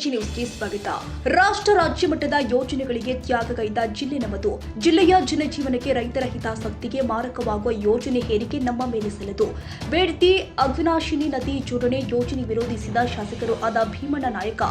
AG ನ್ಯೂಸ್ಗೆ ಸ್ವಾಗತ. ರಾಷ್ಟ್ರ ರಾಜ್ಯ ಮಟ್ಟದ ಯೋಜನೆಗಳಿಗೆ ತ್ಯಾಗಗೈದ ಜಿಲ್ಲೆ ನಮ್ಮದು. ಜಿಲ್ಲೆಯ ಜನಜೀವನಕ್ಕೆ ರೈತರ ಹಿತಾಸಕ್ತಿಗೆ ಮಾರಕವಾಗುವ ಯೋಜನೆ ಹೇರಿಕೆ ನಮ್ಮ ಮೇಲೆ ಸಲ್ಲದು. ಬೇಡ್ತಿ ಅಘನಾಶಿನಿ ನದಿ ಜೋಡಣೆ ಯೋಜನೆ ವಿರೋಧಿಸಿದ ಶಾಸಕರು ಆದ ಭೀಮಣ್ಣ ನಾಯಕ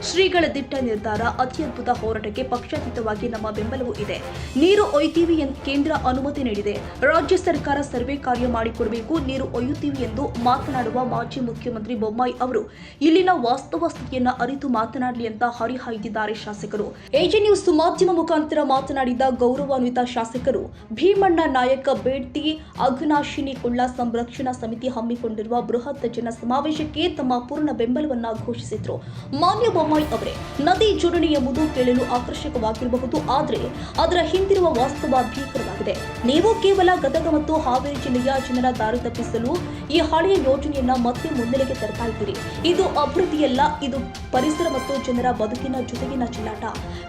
ಶ್ರೀಗಳ ದಿಟ್ಟ ನಿರ್ಧಾರ, ಅತ್ಯದ್ಭುತ ಹೋರಾಟಕ್ಕೆ ಪಕ್ಷಾತೀತವಾಗಿ ನಮ್ಮ ಬೆಂಬಲವೂ ಇದೆ. ನೀರು ಒಯ್ತೀವಿ ಎಂದು ಕೇಂದ್ರ ಅನುಮತಿ ನೀಡಿದೆ. ರಾಜ್ಯ ಸರ್ಕಾರ ಸರ್ವೆ ಕಾರ್ಯ ಮಾಡಿಕೊಡಬೇಕು. ನೀರು ಒಯ್ಯುತ್ತೀವಿ ಎಂದು ಮಾತನಾಡುವ ಮಾಜಿ ಮುಖ್ಯಮಂತ್ರಿ ಬೊಮ್ಮಾಯಿ ಅವರು ಇಲ್ಲಿನ ವಾಸ್ತವ ಸ್ಥಿತಿಯನ್ನು ಅರಿತು ಮಾತನಾಡಲಿ ಅಂತ ಹರಿಹಾಯ್ದಿದ್ದಾರೆ ಶಾಸಕರು. ಎಜಿ ನ್ಯೂಸ್ ಮಾಧ್ಯಮ ಮುಖಾಂತರ ಮಾತನಾಡಿದ ಗೌರವಾನ್ವಿತ ಶಾಸಕರು ಭೀಮಣ್ಣ ನಾಯಕ ಬೇಡ್ತಿ ಅಘನಾಶಿನಿ ಕೊಳ್ಳ ಸಂರಕ್ಷಣಾ ಸಮಿತಿ ಹಮ್ಮಿಕೊಂಡಿರುವ ಬೃಹತ್ ಜನ ಸಮಾವೇಶಕ್ಕೆ ತಮ್ಮ ಪೂರ್ಣ ಬೆಂಬಲವನ್ನ ಘೋಷಿಸಿದ್ರು. ಮಾನ್ಯ ಬೊಮ್ಮಾಯಿ ಅವರೇ, ನದಿ ಜೋಡಣೆ ಎಂಬುದು ಕೇಳಲು ಆಕರ್ಷಕವಾಗಿರಬಹುದು, ಆದರೆ ಅದರ ಹಿಂದಿರುವ ವಾಸ್ತವ ಭೀಕರವಾಗಿದೆ. ನೀವು ಕೇವಲ ಗದಗ ಮತ್ತು ಹಾವೇರಿ ಜಿಲ್ಲೆಯ ಜನರ ದಾರಿ ತಪ್ಪಿಸಲು ಈ ಹಳೆಯ ಯೋಜನೆಯನ್ನ ಮತ್ತೆ ಮುನ್ನೆಲೆಗೆ ತರ್ತಾ ಇದ್ದೀರಿ. ಇದು ಅಭಿವೃದ್ಧಿಯಲ್ಲ, ಇದು ಪರಿಸರ ಮತ್ತು ಜನರ ಬದುಕಿನ ಜೊತೆಗಿನ ಚೆಲ್ಲಾಟ.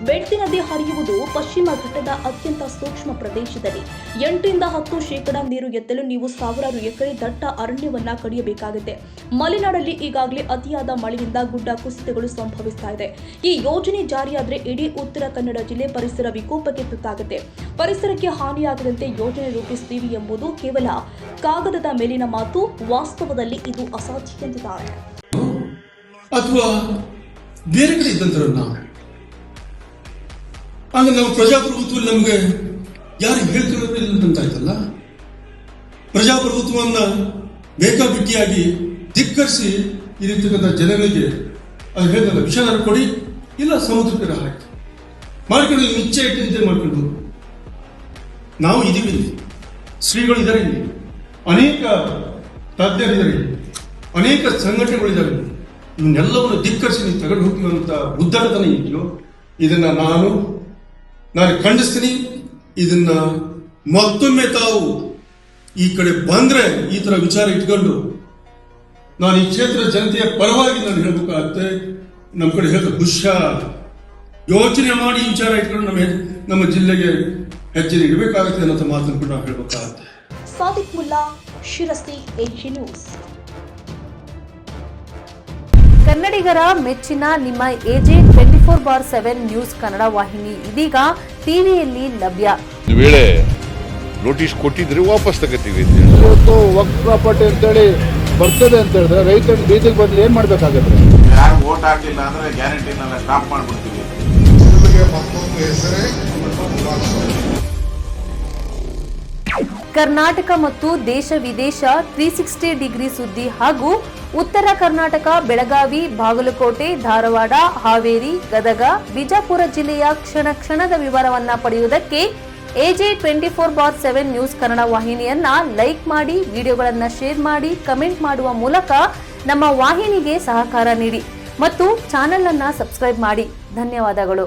ಬೇಡ್ತಿ ನದಿ ಹರಿಯುವುದು ಪಶ್ಚಿಮ ಘಟ್ಟದ ಅತ್ಯಂತ ಸೂಕ್ಷ್ಮ ಪ್ರದೇಶದಲ್ಲಿ 8-10% ನೀರು ಎತ್ತಲು ನೀವು ಸಾವಿರಾರು ಎಕರೆ ದಟ್ಟ ಅರಣ್ಯವನ್ನ ಕಡಿಯಬೇಕಾಗುತ್ತೆ. ಮಲೆನಾಡಲ್ಲಿ ಈಗಾಗಲೇ ಅತಿಯಾದ ಮಳೆಯಿಂದ ಗುಡ್ಡ ಕುಸಿತಗಳು ಸಂಭವಿಸ್ತಾ ಇದೆ. ಈ ಯೋಜನೆ ಜಾರಿಯಾದರೆ ಇಡೀ ಉತ್ತರ ಕನ್ನಡ ಜಿಲ್ಲೆ ಪರಿಸರ ವಿಕೋಪಕ್ಕೆ ತುತ್ತಾಗುತ್ತೆ. ಪರಿಸರಕ್ಕೆ ಹಾನಿಯಾಗದಂತೆ ಯೋಜನೆ ರೂಪಿಸುತ್ತೀವಿ ಎಂಬುದು ಕೇವಲ ಕಾಗದದ ಮೇಲಿನ ಮಾತು, ವಾಸ್ತವದಲ್ಲಿ ಇದು ಅಸಾಧ್ಯ ಎಂದಿದ್ದಾರೆ. ಅಥವಾ ಬೇರೆ ಕಡೆ ಇದ್ದಂತರನ್ನ ಆಗ ನಾವು ಪ್ರಜಾಪ್ರಭುತ್ವ ನಮಗೆ ಯಾರು ಹೇಳ್ಕೊಳ್ಳೋದಿಲ್ಲಂತಾಯ್ತಲ್ಲ. ಪ್ರಜಾಪ್ರಭುತ್ವವನ್ನ ಬೇಕಾಬಿಟ್ಟಿಯಾಗಿ ಧಿಕ್ಕರಿಸಿ ಇರತಕ್ಕಂಥ ಜನಗಳಿಗೆ ಅದು ಹೇಳಿದಲ್ಲ, ವಿಷಾದ ಕೊಡಿ, ಇಲ್ಲ ಸಮುದ್ರಕ್ಕೆ ಹಾಕಿ ಮಾಡ್ಕೊಂಡು ಇಚ್ಛೆ ಇಟ್ಟಿದ್ದೆ ಮಾಡ್ಕೊಂಡು ನಾವು ಇದೀವಿ. ಇಲ್ಲಿ ಶ್ರೀಗಳು ಇದ್ದಾರೆ, ಇಲ್ಲಿ ಅನೇಕ ತಜ್ಞರಿದ್ದಾರೆ, ಅನೇಕ ಸಂಘಟನೆಗಳಿದ್ದಾರೆ. ಇವನ್ನೆಲ್ಲವನ್ನು ಧಿಕ್ಕರಿಸಿ ನೀವು ತಗೊಂಡು ಹೋಗ್ತೀವಂತ ಉದ್ದಟತನ ಇದೆಯೋ ಇದನ್ನ ನಾನು ಖಂಡಿಸ್ತೀನಿ. ಇದನ್ನ ಮತ್ತೊಮ್ಮೆ ತಾವು ಈ ಕಡೆ ಬಂದ್ರೆ ಈ ತರ ವಿಚಾರ ಇಟ್ಕೊಂಡು ನಾನು ಈ ಕ್ಷೇತ್ರದ ಜನತೆಯ ಪರವಾಗಿ ನಾನು ಹೇಳ್ಬೇಕಾಗತ್ತೆ. ನಮ್ಮ ಕಡೆ ಹೇಳಿದ ಹುಷಾರ್ ಯೋಚನೆ ಮಾಡಿ ಈ ವಿಚಾರ ಇಟ್ಕೊಂಡು ನಮ್ಮ ಜಿಲ್ಲೆಗೆ ಹೆಜ್ಜೆ ಇಡಬೇಕಾಗುತ್ತೆ ಅನ್ನೋ ಮಾತನ್ನು ಕೂಡ ನಾವು ಹೇಳ್ಬೇಕಾಗತ್ತೆ. Sadiq Mulla, Sirsi, AG News. ಕನ್ನಡಿಗರ ಮೆಚ್ಚಿನ ನಿಮ್ಮ ಎಜೆ 24/7 ನ್ಯೂಸ್ ಕನ್ನಡ ವಾಹಿನಿ ಇದೀಗ ಟಿವಿಯಲ್ಲಿ ಲಭ್ಯ. ವೇಳೆ ನೋಟಿಸ್ ಕೊಟ್ಟಿದ್ರೆ ವಾಪಸ್ ತಗೋತೀವಿ. ಇವತ್ತು ವಕ್ಫ್ ಪ್ರಾಪರ್ಟಿ ಅಂತೇಳಿ ಬರ್ತದೆ ಅಂತ ಹೇಳಿದ್ರೆ ರೈತರು ಬೀದಿಗೆ ಬಂದು ಏನ್ ಮಾಡ್ಬೇಕಾಗತ್ತೆ? ಯಾರು ವೋಟ್ ಹಾಕಿಲ್ಲ ಅಂದ್ರೆ ಗ್ಯಾರಂಟಿನೆಲ್ಲ ಸ್ಟಾಪ್ ಮಾಡ್ಬಿಡ್ತೀವಿ. ಕರ್ನಾಟಕ ಮತ್ತು ದೇಶ ವಿದೇಶ 360 ಡಿಗ್ರಿ ಸುದ್ದಿ ಹಾಗೂ ಉತ್ತರ ಕರ್ನಾಟಕ, ಬೆಳಗಾವಿ, ಬಾಗಲಕೋಟೆ, ಧಾರವಾಡ, ಹಾವೇರಿ, ಗದಗ, ಬಿಜಾಪುರ ಜಿಲ್ಲೆಯ ಕ್ಷಣ ಕ್ಷಣದ ವಿವರವನ್ನ ಪಡೆಯುವುದಕ್ಕೆ ಎಜೆ 24/7 ನ್ಯೂಸ್ ಕನ್ನಡ ವಾಹಿನಿಯನ್ನ ಲೈಕ್ ಮಾಡಿ, ವಿಡಿಯೋಗಳನ್ನ ಶೇರ್ ಮಾಡಿ, ಕಮೆಂಟ್ ಮಾಡುವ ಮೂಲಕ ನಮ್ಮ ವಾಹಿನಿಗೆ ಸಹಕಾರ ನೀಡಿ ಮತ್ತು ಚಾನೆಲ್ ಅನ್ನ ಸಬ್ಸ್ಕ್ರೈಬ್ ಮಾಡಿ. ಧನ್ಯವಾದಗಳು.